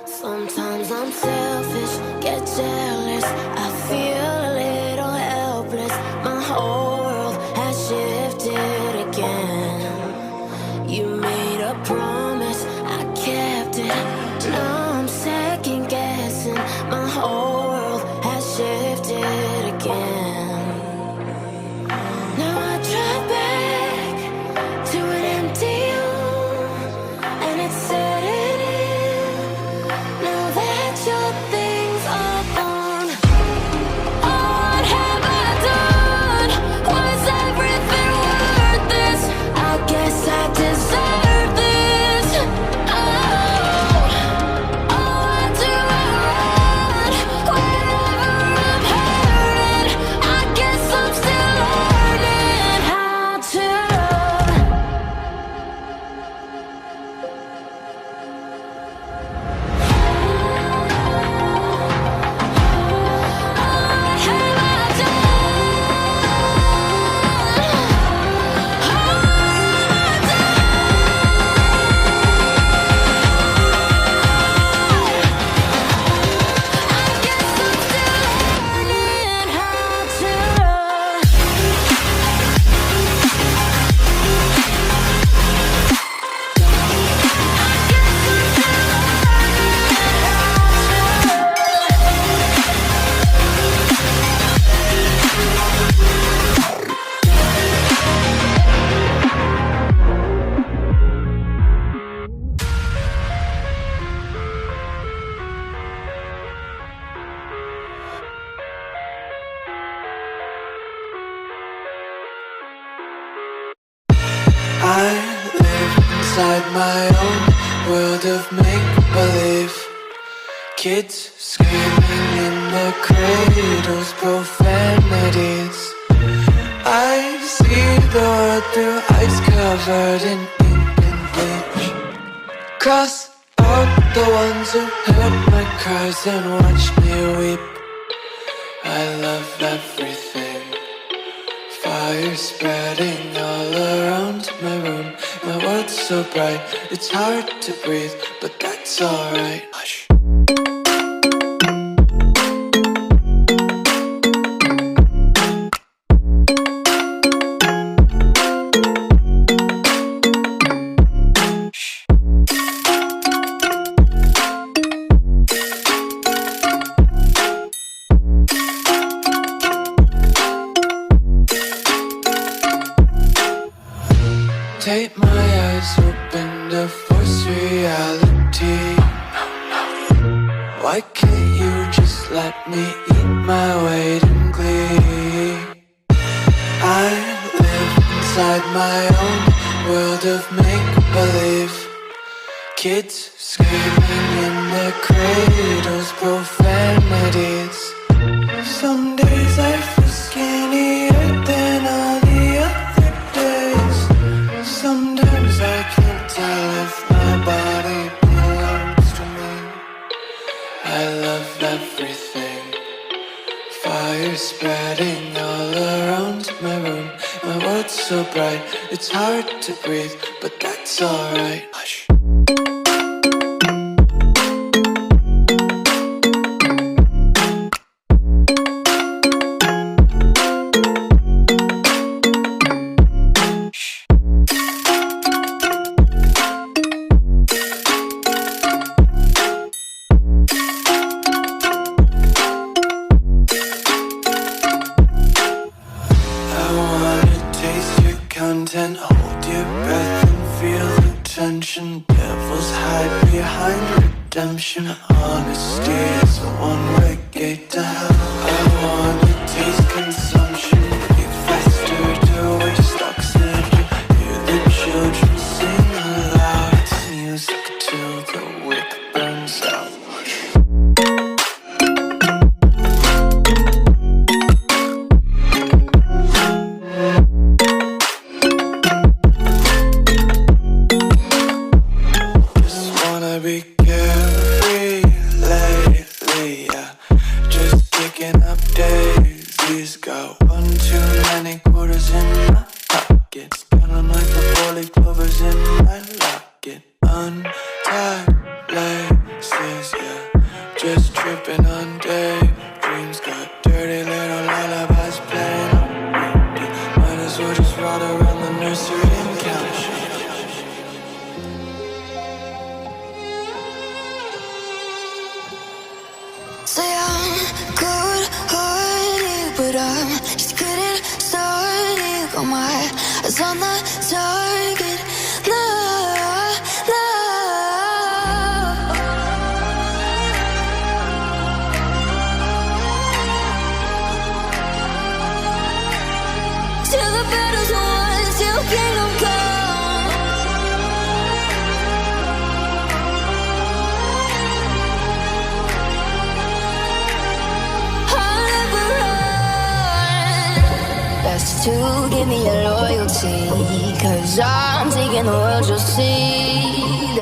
Sometimes I'm selfish, get jealous. I feel a little helpless. My whole world has shifted again. You made a promise, I kept it. Now I'm second guessing. My whole world has shifted again. Now I drive back to an empty room, and it's setting in. Now that your things are gone, what have I done? Was everything worth this? I guess I deserve this. Why do I run whenever I'm hurting? I guess I'm still learning how to run. I live inside my own world of make-believe. Kids screaming in their cradles, profanities. I see the world through ice covered in ink and bleach. Cross out the ones who heard my cries and watched me weep. I love everything. Fire spreading all around my room. My world's so bright, it's hard to breathe, but that's alright. Hush. Take my eyes open to force reality. Why can't you just let me eat my weight in glee? I live inside my own world of make-believe. Kids screaming in their cradles, profanities. Some days I feel skinnier than all the other days. Sometimes I can't tell if my body belongs to me. I love everything. Fire spreading all around my room. My world's so bright, it's hard to breathe, but that's alright. Hush. Content, hold your breath and feel the tension. Devils hide behind redemption. Honesty is a one-way gate to hell. I wanna taste consumption. Eat faster to waste oxygen. Hear the children sing aloud. It's music till the wick burns out. Be carefree lately, yeah. Just picking up daisies. Got one too many quarters in my pockets. Counting like the 4-leaf clovers in my but I just couldn't start it. Got my eyes on the target. No, no. Till the battle's won, till kingdom come. I'll never run. Best to give me your loyalty, 'cause I'm taking the world, you'll see.